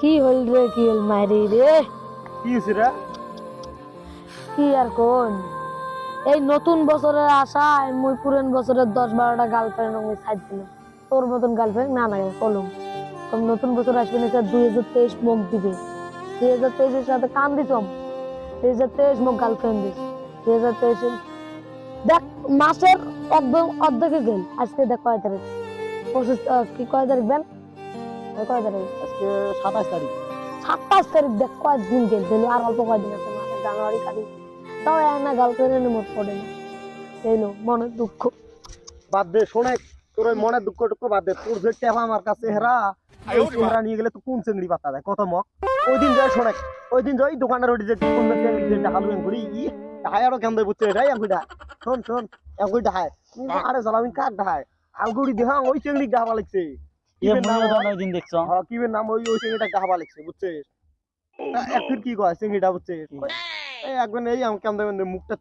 কি হইল রে, কি হইল মারি রে? কি হইছে রে? কি আর কোন, এই নতুন বছরের আশায় মুই পুরান বছরের 10-12টা গার্লফ্রেন্ড আমি ছাড় দিলাম। তোর মতন গার্লফ্রেন্ড না না কলম কম। নতুন বছর আসবে না, 2023 মুখ দিবে। 2023 এর সাথে কান দিতাম। 2023 মুখ গার্লফ্রেন্ড দিস। 2023 দেখ মাসের একদম অর্ধেকে গেল। আজকে দেখ কয় তারিখ? কি কয় তারিখ বেন? কয় তারিখ আজকে 27 তারিখ। 27 তারিখ দেখ কয়েকদিন গেল। দিল আর অল্প কয়েকদিন আছে, মাসে জানুয়ারি কাটি। তাও না গার্লফ্রেন্ডের মোট পড়ে না। এইলো মনে দুঃখ। বাদ দে শোনে, তোর ওই মনে দুঃখ টুকু বাদ দে। তোর যে টেপা আমার কাছে হেরা, এই চেহারা নিয়ে গেলে তো কোন চিংড়ি পাতা দেয় কত মক। ওই দিন যাই শোনে, ওই দিন যাই দোকানের ওটি যে কোন চিংড়ি যে টাকা লুয়েন করি হায় আরো কেন দেয় বুঝছে এটাই এগুইটা। শোন শোন এগুইটা হায় আরে জ্বালামিন কার ঢায় আলগুড়ি দেখা ওই চিংড়ি ডাহবা লাগছে। কিবের নাম ওই দিন দেখছো? হ্যাঁ কিবের নাম ওই ওই চিংড়িটা ডাহবা লাগছে বুঝছিস? একটুর কি কয় চিংড়িটা বুঝছিস? এই একবার এই আমি কেন দেবেন মুখটা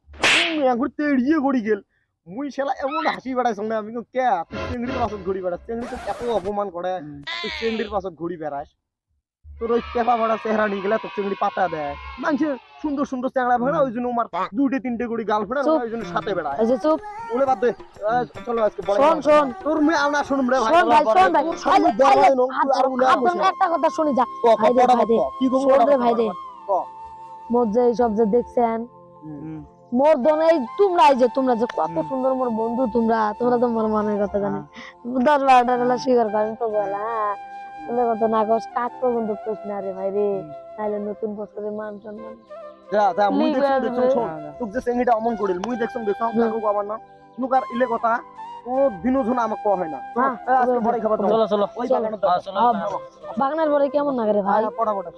এগুড়ি তেড়িয়ে গড়ি গেল। মুই শালা এমন হাসি বেড়াইছ না, আমি কে তুই চিংড়ির পাছত ঘুরি বেড়াস? চিংড়ি তো এত অপমান করে, তুই চিংড়ির পাছত ঘুরি বেড়াস? তোর ওই পেপা ভরা চেহারা নিয়ে গেলে তোর চিংড়ি পাতা দেয়। মানুষের সুন্দর সুন্দর চেহারা ভরা, ওই জন্য আমার 2-3টে করে গার্লফ্রেন্ড, ওই জন্য সাথে বেড়ায়। এই যে চুপ বলে বাদ দে। চলো আজকে বড় শোন শোন তোর মেয়ে আমরা শুনুম রে ভাই। শোন ভাই, শোন ভাই, সামনে বড় হয় নং তুই আর উলে একদম একটা কথা শুনি যা ভাই রে, ভাই রে, কি গো শোন রে ভাই রে। মোর যে সব যে দেখছেন মোর দনে তোমরা যে কত সুন্দর মোর বন্ধু, তোমরা তো মোর মনের কথা জানি। 10-12টা গেলা স্বীকার করেন তো বলা, হ্যাঁ তোমরা কথা না কস কাজ পর্যন্ত প্রশ্ন রে ভাই রে। তাহলে নতুন বছরের মান সম্মান যা যা মুই দেখছম শোন, তুই যে চেংড়িটা অমন করিল মুই দেখছম কাকু আমার না নুকার ইলে কথা ও দিনও জন আমাকে কয় হয় না। আজকে বড়াই খাবার চলো চলো ওই বাগানে চলো। বাগানের বড়াই কেমন লাগে রে ভাই? পড়া পড়া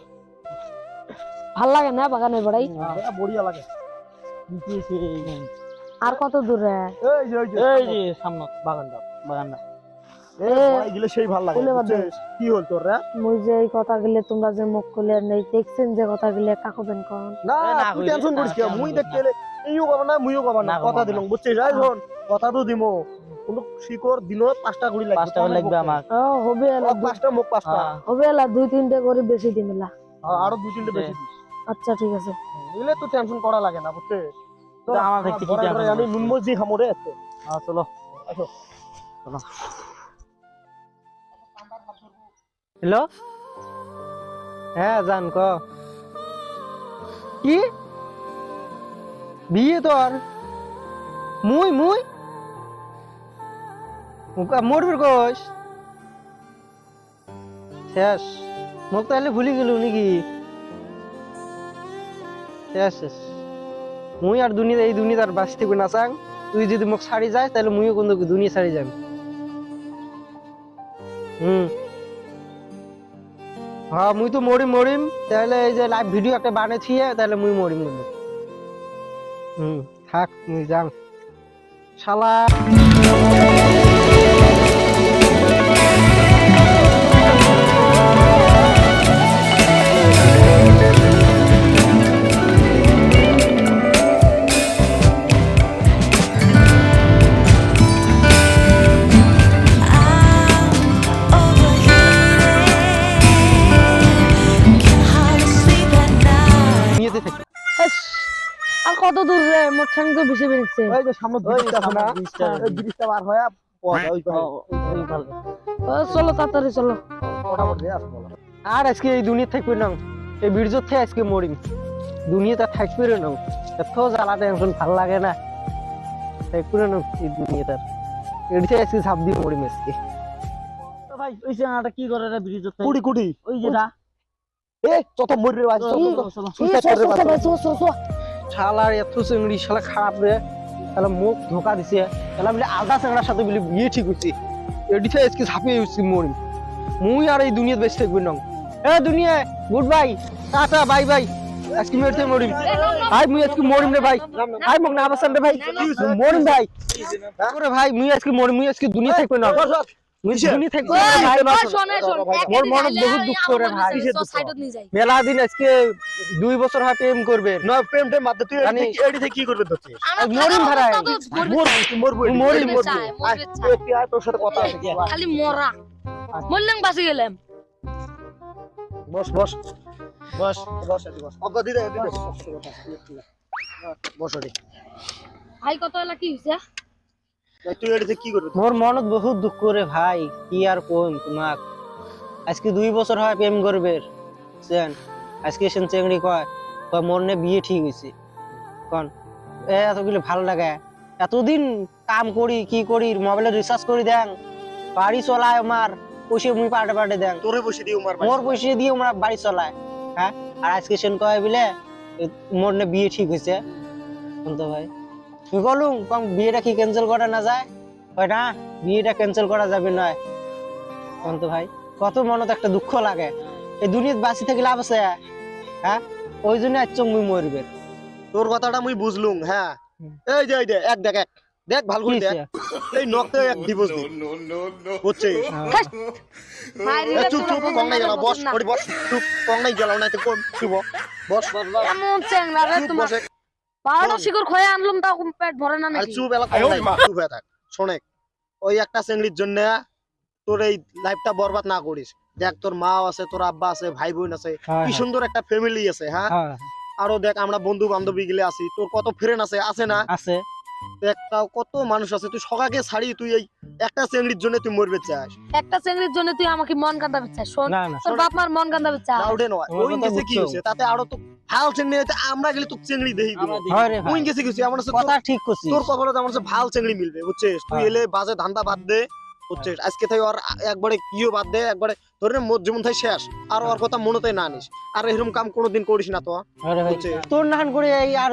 ভাল লাগে না বাগানের বড়াই? বড়িয়া লাগে। আর কত দূর রে? এই যে সামনে বাগানটা এই বড়াই গিলে সেই ভাল লাগে। কি হল তোর রে? মুই যে এই কথা গিলে তোমরা যে মুখ খুলে নেই দেখছেন যে কথা গিলে কাকবেন কোন না তুই টেনশন করিস কি? মুই দেখতে এলে এইও কব না মুইও কব না, কথা দিলম বুঝছিস? যাই শোন কথা তো দিমো, কিন্তু শিকড় দিন 5টা গুড়ি লাগবে। 5টা লাগবে আমার। ও হবে এলা 5টা মুখ 5টা হবে এলা 2-3টে করে বেশি দিমেলা। আরো 2-3টে বেশি দিস। আচ্ছা ঠিক আছে, এলে তো টেনশন করা লাগে না বুঝছিস? তো আমার দেখতে কি টেনশন? আমি নুন মরিচ খামরে আছে। হ্যাঁ চলো আসো চলো। হ্যালো, হ্যাঁ জান ক কি বিয়ে তোর? মুই মুই মোর কোষ শেষ। মোক তাহলে ভুলি গেল নাকি? শেষ শেষ। মুই আর দুনিয়া এই দুনিয়া আর বাঁচতে না চাং। তুই যদি মোক ছাড়ি যাস তাহলে মুইও কোন দুনিয়া ছাড়ি যাম। হ্যাঁ মুই তো মরিম তাহলে এই যে লাইভ ভিডিও একটা বানাইছি তাহলে মুই মরিম বন্ধু। থাক মুই যাম শালা। আর কত দূর রে? মোর ঠ্যাং তো বেশি বেরিয়েছে। ওই যে সামনে ব্রিজটা আছে না, ওই ব্রিজটা পার হয়ে ওই পারে। চলো তাড়াতাড়ি চলো। ফটাফট দিয়ে আসবো। আর আজকে এই দুনিয়া থাকবে না, এই বীর্য থেকে আজকে মরিম। দুনিয়াতে থাকবে না, এত জ্বালা টেনশন ভাল লাগে না। থাকবে না এই দুনিয়াটার, এদিকে আজকে ঝাঁপ দিয়ে মরিম আজকে। ভাই ওই জায়গাটা কি করে রে ব্রিজ? কুড়ি কুড়ি ওই যেটা এ যত মরির বাজ শালার এত চিংড়ি শালা খারাপ রে। শালা মুখ ধোকা দিছে। শালা বলে আধা চিংড়ার সাথে বলে বিয়ে ঠিক হচ্ছে। এদিকে আজকে ঝাঁপিয়ে উঠছি মরিম। মুই আর এই দুনিয়াতে বেঁচে থাকবে না। এ দুনিয়া good bye, tata bye bye. আজকে মেরতে মরিম ভাই, মুই আজকে মরিম রে ভাই। ভাই মোক না বাঁচান রে ভাই, মরিম ভাই। ওরে ভাই মুই আজকে মরিম, মুই আজকে দুনিয়া থাকবে না। মুই দুনিয়া থাকবে না ভাই। মোর মনে বহুত দুঃখ রে ভাই। মেলা দিন আজকে 2 বছর হয় প্রেম করবে না, প্রেমটা মাত্র তুই এডি থেকে কি করবে ধরছিস? মরিম ভাই, মরবো মরিম তুই আর তোর সাথে কথা আছে খালি মরা মরলাম বাঁচি গেলাম। বস বস বস বস এদি বস অগ দিদে দিদে বস এদি ভাই কত এলা কি হইছে? তুই এদিকে কি করবি? মোর মনত বহুত দুঃখ রে ভাই, কি আর কইম তোমাক। আজকে 2 বছর হয় প্রেম করবে সেন, আজকে সেন চেংড়ি কয় কয় মোর নে বিয়ে ঠিক হইছে। কোন এতগুলো ভালো লাগে, এতদিন কাম করি কি করি, মোবাইলে রিচার্জ করি দেন, বাড়ি চলায় আমার পয়সা মুই পাটে পাটে দেন, তোরে বসে দি উমার মোর পয়সা দিয়ে আমরা বাড়ি চলায়। হ্যাঁ, আর আজকে সেন কয় বলে মোর নে বিয়ে ঠিক হইছে। শুনতো ভাই তুই বলুন কম বিয়েটা কি ক্যান্সেল করা না যায়? কয় না, বিয়েটা ক্যান্সেল করা যাবে নয়। শুনতো ভাই কত মনত একটা দুঃখ লাগে, এই দুনিয়াতে বাঁচি থেকে লাভ আছে? হ্যাঁ, ওই জন্য আচ্ছা মুই মরবে। তোর কথাটা মুই বুঝলুম। হ্যাঁ, এই যে এক দেখ এক দেখ ভালো করে দেখ, এই নকতে এক দিবস দি বুঝছিস? চুপ চুপ কম নাই গেল, বস ওটি বস, চুপ কম নাই গেল না তো কোন চুপ বস এমন চেংড়া রে চুপ তোমার। বসে 12টা শিকড় খয়ে আনলাম তাও পেট ভরে না আর নাকি? চুপ এলা কম নাই, চুপ হয়ে থাক। শোনেক, ওই একটা চেংড়ির জন্য তোর এই লাইফটা বরবাদ না করিস। দেখ তোর মা আছে, তোর আব্বা আছে, ভাই বোন আছে, কি সুন্দর একটা ফ্যামিলি আছে। হ্যাঁ, আরো দেখ আমরা বন্ধু বান্ধবী গিলে আছি, তোর কত ফ্রেন্ড আছে, আছে না? আছে। দেখ তাও কত মানুষ আছে, তুই সকাকে ছাড়ি তুই এই একটা চেংড়ির জন্য তুই মরবে চাস? একটা চেংড়ির জন্য তুই আমাকে মন কান্দা বিচ্ছা? শোন, না না, তোর বাপ মার মন কান্দা বিচ্ছা। ডাউটে নয়, আমার ওই কথা গেছে কি বুঝছো? হইছে তাতে আরো তো ভাল চেংড়ি হইতে আমরা গেলে তো চেংড়ি দেই দিব। হয় রে ভাই, ওই গেছে কিছু এমন আছে কথা ঠিক করছিস। তোর কপালে তো আমার কাছে ভাল চেংড়ি মিলবে বুঝছিস? তুই হ্যাঁ। এলে বাজে ধান্দা বাদ দে বুঝছিস? আজকে থেকে ওর একবারে কিও বাদ দে, একবারে তোর মোর জীবন থেকে শেষ, আর ওর কথা মনতে না নিস, আর এরকম কাম কোনোদিন করিস না তো আরে ভাই বুঝছিস? তোর নাহান করে এই আর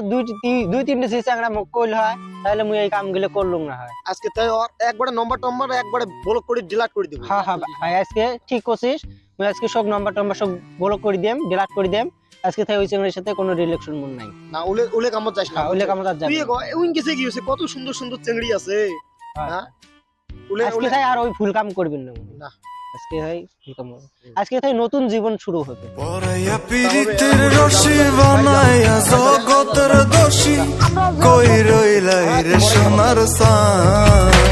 দুই তিনটে সিসাংরা মুখ কইল হয়, তাহলে মুই এই কাম গুলো করলুম না হয়। আজকে থেকে ওর একবারে নম্বর টম্বর একবারে ব্লক করে ডিলিট করে দিব। হ্যাঁ হ্যাঁ ভাই, আজকে ঠিক করছিস। মুই আজকে সব নাম্বার টাম্বার সব ব্লক করে দিম, ডিলিট করে দিম। আজকে থেকে ওই চেংড়ির সাথে কোনো রিলেশন মন নাই। না ওলে ওলে কামত যাস না, হ্যাঁ, ওইলে কাম আর যাবে তুই না। ওই গেছে কি হইছে, কত সুন্দর সুন্দর চেংড়ি আছে। হ্যাঁ। হ্যাঁ, ওলে আজকে ওলে থেকে আর ওই ফুল কাম করবেন না। না। আজকে থেকে ফুল কাম হবে। আজকে থেকে নতুন জীবন শুরু হবে। পরাইয়া পীড়িতের রশি বানাইয়া জগতের দোষী, কই রইলাই রে সোনার সান।